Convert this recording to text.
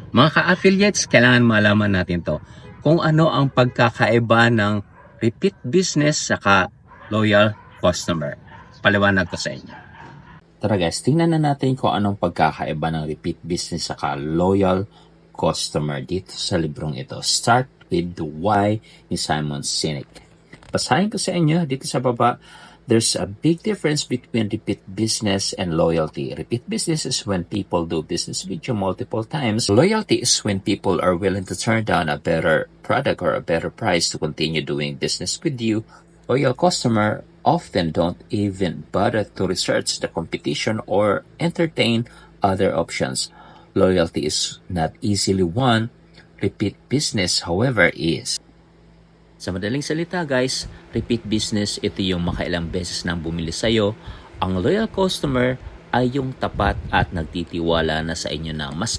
Mga ka-affiliates, kailangan malaman natin to. Kung ano ang pagkakaiba ng repeat business saka loyal customer. Paliwanag ko sa inyo. Tara guys, tingnan na natin kung anong pagkakaiba ng repeat business saka loyal customer dito sa librong ito. Start with the why ni Simon Sinek. Basahin ko sa inyo dito sa baba. There's a big difference between repeat business and loyalty. Repeat business is when people do business with you multiple times. Loyalty is when people are willing to turn down a better product or a better price to continue doing business with you. Loyal customer often don't even bother to research the competition or entertain other options. Loyalty is not easily won. Repeat business, however, is. Sa madaling salita guys, repeat business, ito yung makailang beses nang bumili sa'yo. Ang loyal customer ay yung tapat at nagtitiwala na sa inyo na maski